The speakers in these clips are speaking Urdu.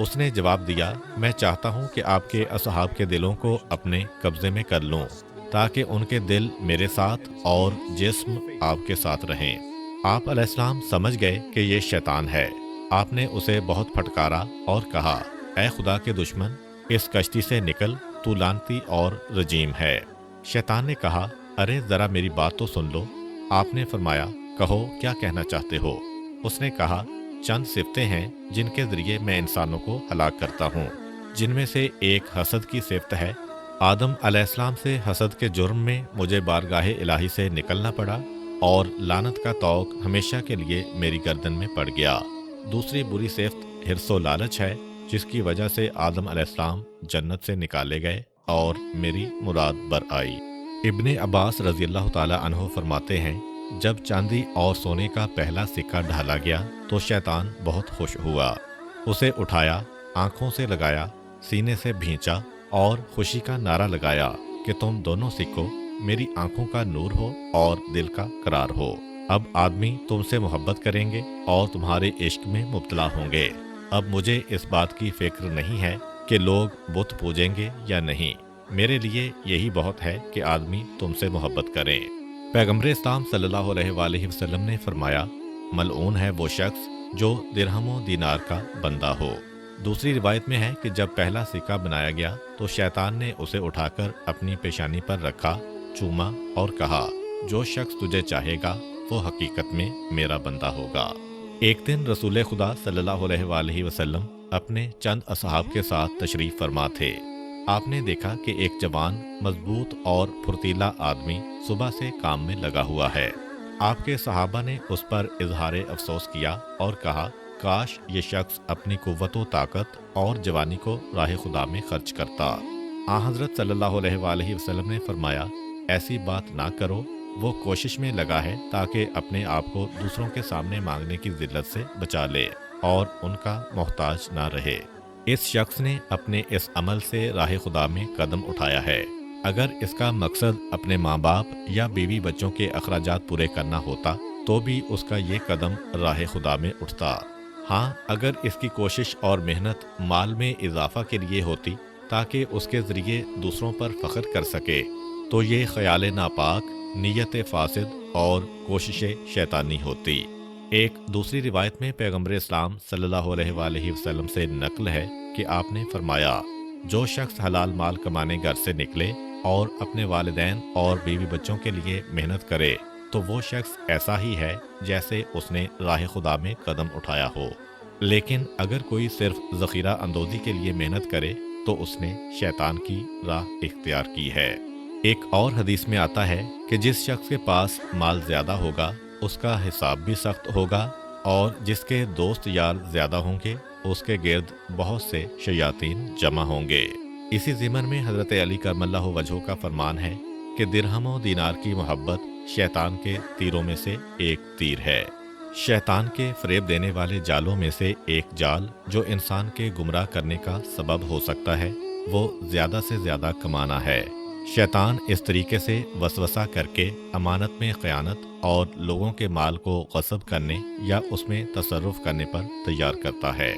اس نے جواب دیا، میں چاہتا ہوں کہ آپ کے اصحاب کے دلوں کو اپنے قبضے میں کر لوں تاکہ ان کے دل میرے ساتھ اور جسم آپ کے ساتھ رہیں۔ آپ علیہ السلام سمجھ گئے کہ یہ شیطان ہے۔ آپ نے اسے بہت پھٹکارا اور کہا، اے خدا کے دشمن، اس کشتی سے نکل، تو لعنتی اور رجیم ہے۔ شیطان نے کہا، ارے ذرا میری بات تو سن لو۔ آپ نے فرمایا، کہو کیا کہنا چاہتے ہو؟ اس نے کہا، چند صفتیں ہیں جن کے ذریعے میں انسانوں کو ہلاک کرتا ہوں، جن میں سے ایک حسد کی صفت ہے۔ آدم علیہ السلام سے حسد کے جرم میں مجھے بارگاہ الہی سے نکلنا پڑا اور لعنت کا طوق ہمیشہ کے لیے میری گردن میں پڑ گیا۔ دوسری بری صفت حرص و لالچ ہے، جس کی وجہ سے آدم علیہ السلام جنت سے نکالے گئے اور میری مراد بر آئی۔ ابن عباس رضی اللہ تعالیٰ عنہ فرماتے ہیں، جب چاندی اور سونے کا پہلا سکہ ڈھالا گیا تو شیطان بہت خوش ہوا، اسے اٹھایا، آنکھوں سے لگایا، سینے سے بھینچا اور خوشی کا نعرہ لگایا کہ تم دونوں سکھو، میری آنکھوں کا نور ہو اور دل کا قرار ہو۔ اب آدمی تم سے محبت کریں گے اور تمہارے عشق میں مبتلا ہوں گے۔ اب مجھے اس بات کی فکر نہیں ہے کہ لوگ بت پوجیں گے یا نہیں، میرے لیے یہی بہت ہے کہ آدمی تم سے محبت کریں۔ پیغمبر اسلام صلی اللہ علیہ وآلہ وسلم نے فرمایا، ملعون ہے وہ شخص جو درہم و دینار کا بندہ ہو۔ دوسری روایت میں ہے کہ جب پہلا سکہ بنایا گیا تو شیطان نے اسے اٹھا کر اپنی پیشانی پر رکھا، چوما اور کہا، جو شخص تجھے چاہے گا وہ حقیقت میں میرا بندہ ہوگا۔ ایک دن رسول خدا صلی اللہ علیہ وآلہ وسلم اپنے چند اصحاب کے ساتھ تشریف فرما تھے۔ آپ نے دیکھا کہ ایک جوان، مضبوط اور پھرتیلا آدمی صبح سے کام میں لگا ہوا ہے۔ آپ کے صحابہ نے اس پر اظہار افسوس کیا اور کہا، کاش یہ شخص اپنی قوت و طاقت اور جوانی کو راہ خدا میں خرچ کرتا۔ حضرت صلی اللہ علیہ وآلہ وسلم نے فرمایا، ایسی بات نہ کرو، وہ کوشش میں لگا ہے تاکہ اپنے آپ کو دوسروں کے سامنے مانگنے کی ذلت سے بچا لے اور ان کا محتاج نہ رہے۔ اس شخص نے اپنے اس عمل سے راہ خدا میں قدم اٹھایا ہے۔ اگر اس کا مقصد اپنے ماں باپ یا بیوی بچوں کے اخراجات پورے کرنا ہوتا تو بھی اس کا یہ قدم راہ خدا میں اٹھتا۔ ہاں، اگر اس کی کوشش اور محنت مال میں اضافہ کے لیے ہوتی تاکہ اس کے ذریعے دوسروں پر فخر کر سکے تو یہ خیال ناپاک، نیت فاسد اور کوشش شیطانی ہوتی۔ ایک دوسری روایت میں پیغمبر اسلام صلی اللہ علیہ وآلہ وسلم سے نقل ہے کہ آپ نے فرمایا، جو شخص حلال مال کمانے گھر سے نکلے اور اپنے والدین اور بیوی بچوں کے لیے محنت کرے تو وہ شخص ایسا ہی ہے جیسے اس نے راہ خدا میں قدم اٹھایا ہو، لیکن اگر کوئی صرف ذخیرہ اندوزی کے لیے محنت کرے تو اس نے شیطان کی راہ اختیار کی ہے۔ ایک اور حدیث میں آتا ہے کہ جس شخص کے پاس مال زیادہ ہوگا اس کا حساب بھی سخت ہوگا، اور جس کے دوست یار زیادہ ہوں گے اس کے گرد بہت سے شیاطین جمع ہوں گے۔ اسی ضمن میں حضرت علی کرم اللہ وجہہ کا فرمان ہے کہ درہم و دینار کی محبت شیطان کے تیروں میں سے ایک تیر ہے۔ شیطان کے فریب دینے والے جالوں میں سے ایک جال جو انسان کے گمراہ کرنے کا سبب ہو سکتا ہے وہ زیادہ سے زیادہ کمانا ہے۔ شیطان اس طریقے سے وسوسہ کر کے امانت میں خیانت اور لوگوں کے مال کو غصب کرنے یا اس میں تصرف کرنے پر تیار کرتا ہے۔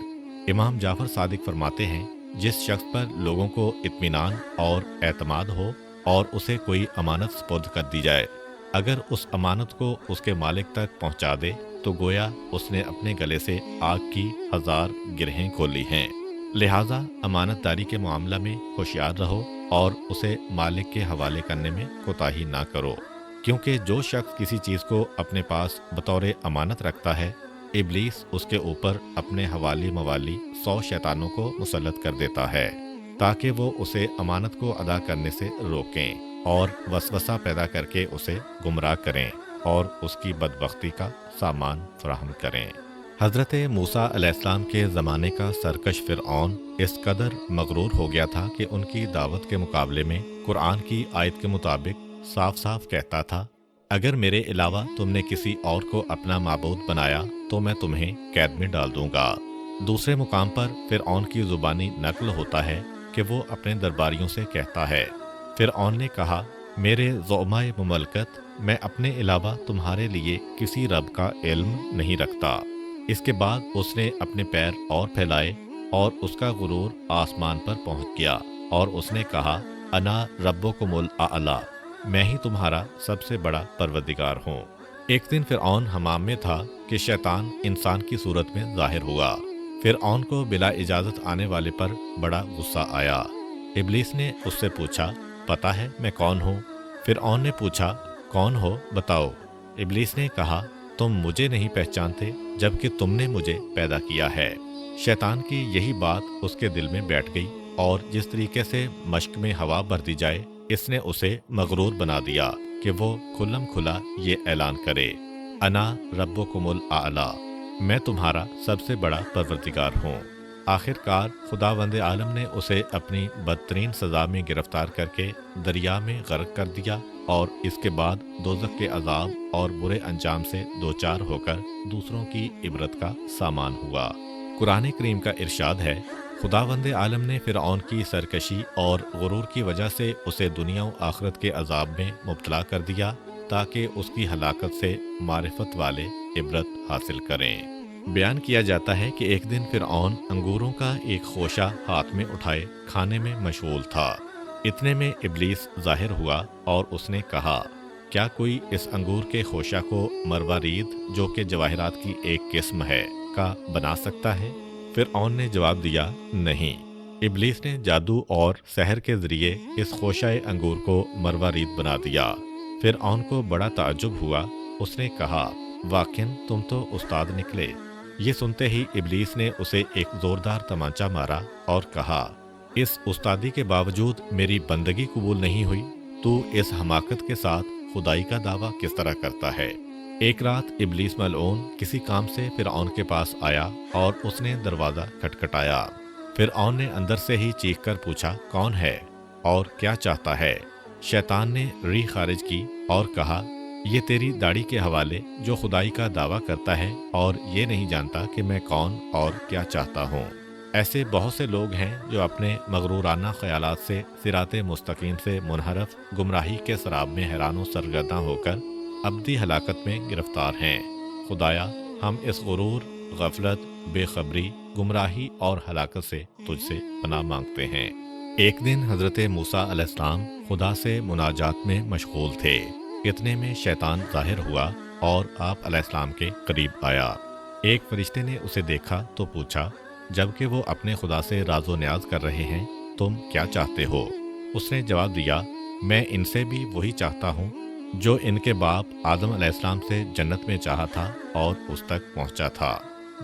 امام جعفر صادق فرماتے ہیں، جس شخص پر لوگوں کو اطمینان اور اعتماد ہو اور اسے کوئی امانت سپرد کر دی جائے، اگر اس امانت کو اس کے مالک تک پہنچا دے تو گویا اس نے اپنے گلے سے آگ کی 1000 گرہیں کھولی ہیں۔ لہٰذا امانت داری کے معاملہ میں ہوشیار رہو اور اسے مالک کے حوالے کرنے میں کوتاہی نہ کرو، کیونکہ جو شخص کسی چیز کو اپنے پاس بطور امانت رکھتا ہے، ابلیس اس کے اوپر اپنے حوالی موالی 100 شیطانوں کو مسلط کر دیتا ہے تاکہ وہ اسے امانت کو ادا کرنے سے روکیں اور وسوسہ پیدا کر کے اسے گمراہ کریں اور اس کی بدبختی کا سامان فراہم کریں۔ حضرت موسیٰ علیہ السلام کے زمانے کا سرکش فرعون اس قدر مغرور ہو گیا تھا کہ ان کی دعوت کے مقابلے میں قرآن کی آیت کے مطابق صاف صاف کہتا تھا، اگر میرے علاوہ تم نے کسی اور کو اپنا معبود بنایا تو میں تمہیں قید میں ڈال دوں گا۔ دوسرے مقام پر فرعون کی زبانی نقل ہوتا ہے کہ وہ اپنے درباریوں سے کہتا ہے، فرعون نے کہا، میرے زعمائے مملکت، میں اپنے علاوہ تمہارے لیے کسی رب کا علم نہیں رکھتا۔ اس کے بعد اس نے اپنے پیر اور پھیلائے اور اس کا غرور آسمان پر پہنچ گیا اور اس نے کہا انا ربکم الاعلی، میں ہی تمہارا سب سے بڑا پروردگار ہوں۔ ایک دن فرعون حمام میں تھا کہ شیطان انسان کی صورت میں ظاہر ہوا۔ فرعون کو بلا اجازت آنے والے پر بڑا غصہ آیا۔ ابلیس نے اس سے پوچھا پتہ ہے میں کون ہوں؟ فرعون نے پوچھا کون ہو بتاؤ۔ ابلیس نے کہا تم مجھے نہیں پہچانتے جبکہ تم نے مجھے پیدا کیا ہے۔ شیطان کی یہی بات اس کے دل میں بیٹھ گئی اور جس طریقے سے مشک میں ہوا بھر دی جائے اس نے اسے مغرور بنا دیا کہ وہ کھلم کھلا یہ اعلان کرے انا ربکم الاعلی، میں تمہارا سب سے بڑا پروردگار ہوں۔ آخر کار خداوند عالم نے اسے اپنی بدترین سزا میں گرفتار کر کے دریا میں غرق کر دیا اور اس کے بعد دوزخ کے عذاب اور برے انجام سے دوچار ہو کر دوسروں کی عبرت کا سامان ہوا۔ قرآن کریم کا ارشاد ہے خداوند عالم نے فرعون کی سرکشی اور غرور کی وجہ سے اسے دنیا و آخرت کے عذاب میں مبتلا کر دیا تاکہ اس کی ہلاکت سے معرفت والے عبرت حاصل کریں۔ بیان کیا جاتا ہے کہ ایک دن فرعون انگوروں کا ایک خوشہ ہاتھ میں اٹھائے کھانے میں مشغول تھا۔ اتنے میں ابلیس ظاہر ہوا اور اس نے کہا کیا کوئی اس انگور کے خوشہ کو مروارید جو کہ جواہرات کی ایک قسم ہے کا بنا سکتا ہے؟ فرعون نے جواب دیا نہیں۔ ابلیس نے جادو اور سحر کے ذریعے اس خوشہ انگور کو مروارید بنا دیا۔ فرعون کو بڑا تعجب ہوا، اس نے کہا واقعاً تم تو استاد نکلے۔ یہ سنتے ہی ابلیس نے اسے ایک زوردار تمانچہ مارا اور کہا اس استادی کے باوجود میری بندگی قبول نہیں ہوئی، تو اس حماقت کے ساتھ خدائی کا دعویٰ کس طرح کرتا ہے؟ ایک رات ابلیس ملعون کسی کام سے فرعون کے پاس آیا اور اس نے دروازہ کھٹکھٹایا۔ فرعون نے اندر سے ہی چیخ کر پوچھا کون ہے اور کیا چاہتا ہے؟ شیطان نے ریح خارج کی اور کہا یہ تیری داڑھی کے حوالے جو خدائی کا دعویٰ کرتا ہے اور یہ نہیں جانتا کہ میں کون اور کیا چاہتا ہوں۔ ایسے بہت سے لوگ ہیں جو اپنے مغرورانہ خیالات سے صراط مستقیم سے منحرف گمراہی کے سراب میں حیران و سرگرداں ہو کر ابدی ہلاکت میں گرفتار ہیں۔ خدایا ہم اس غرور، غفلت، بے خبری، گمراہی اور ہلاکت سے تجھ سے پناہ مانگتے ہیں۔ ایک دن حضرت موسیٰ علیہ السلام خدا سے مناجات میں مشغول تھے۔ اتنے میں شیطان ظاہر ہوا اور آپ علیہ السلام کے قریب آیا۔ ایک فرشتے نے اسے دیکھا تو پوچھا جبکہ وہ اپنے خدا سے راز و نیاز کر رہے ہیں تم کیا چاہتے ہو؟ اس نے جواب دیا میں ان سے بھی وہی چاہتا ہوں جو ان کے باپ آدم علیہ السلام سے جنت میں چاہا تھا اور اس تک پہنچا تھا۔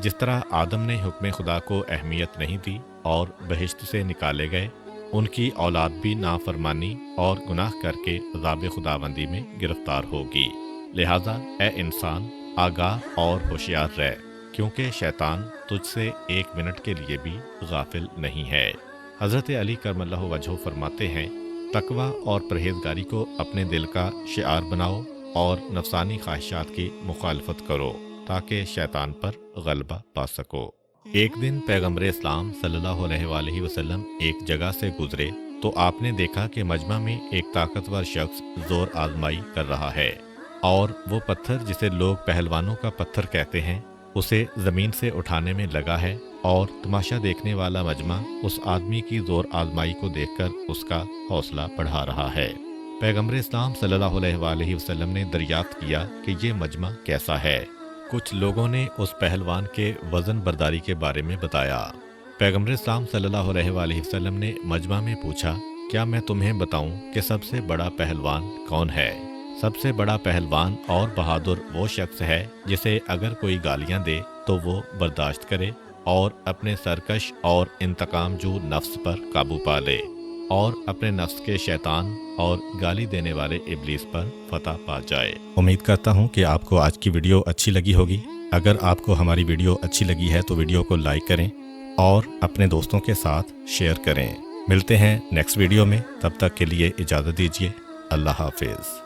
جس طرح آدم نے حکم خدا کو اہمیت نہیں دی اور بہشت سے نکالے گئے، ان کی اولاد بھی نافرمانی اور گناہ کر کے عذاب خداوندی میں گرفتار ہوگی۔ لہذا اے انسان آگاہ اور ہوشیار رہ، کیونکہ شیطان تجھ سے ایک منٹ کے لیے بھی غافل نہیں ہے۔ حضرت علی کرم اللہ وجہہ فرماتے ہیں تقویٰ اور پرہیزگاری کو اپنے دل کا شعار بناؤ اور نفسانی خواہشات کی مخالفت کرو تاکہ شیطان پر غلبہ پا سکو۔ ایک دن پیغمبر اسلام صلی اللہ علیہ وآلہ وسلم ایک جگہ سے گزرے تو آپ نے دیکھا کہ مجمع میں ایک طاقتور شخص زور آزمائی کر رہا ہے اور وہ پتھر جسے لوگ پہلوانوں کا پتھر کہتے ہیں اسے زمین سے اٹھانے میں لگا ہے، اور تماشا دیکھنے والا مجمع اس آدمی کی زور آزمائی کو دیکھ کر اس کا حوصلہ بڑھا رہا ہے۔ پیغمبر اسلام صلی اللہ علیہ وآلہ وسلم نے دریافت کیا کہ یہ مجمع کیسا ہے۔ کچھ لوگوں نے اس پہلوان کے وزن برداری کے بارے میں بتایا۔ پیغمبر اسلام صلی اللہ علیہ وآلہ وسلم نے مجمع میں پوچھا کیا میں تمہیں بتاؤں کہ سب سے بڑا پہلوان کون ہے؟ سب سے بڑا پہلوان اور بہادر وہ شخص ہے جسے اگر کوئی گالیاں دے تو وہ برداشت کرے اور اپنے سرکش اور انتقام جو نفس پر قابو پا لے اور اپنے نفس کے شیطان اور گالی دینے والے ابلیس پر فتح پا جائے۔ امید کرتا ہوں کہ آپ کو آج کی ویڈیو اچھی لگی ہوگی۔ اگر آپ کو ہماری ویڈیو اچھی لگی ہے تو ویڈیو کو لائک کریں اور اپنے دوستوں کے ساتھ شیئر کریں۔ ملتے ہیں نیکسٹ ویڈیو میں، تب تک کے لیے اجازت دیجیے۔ اللہ حافظ۔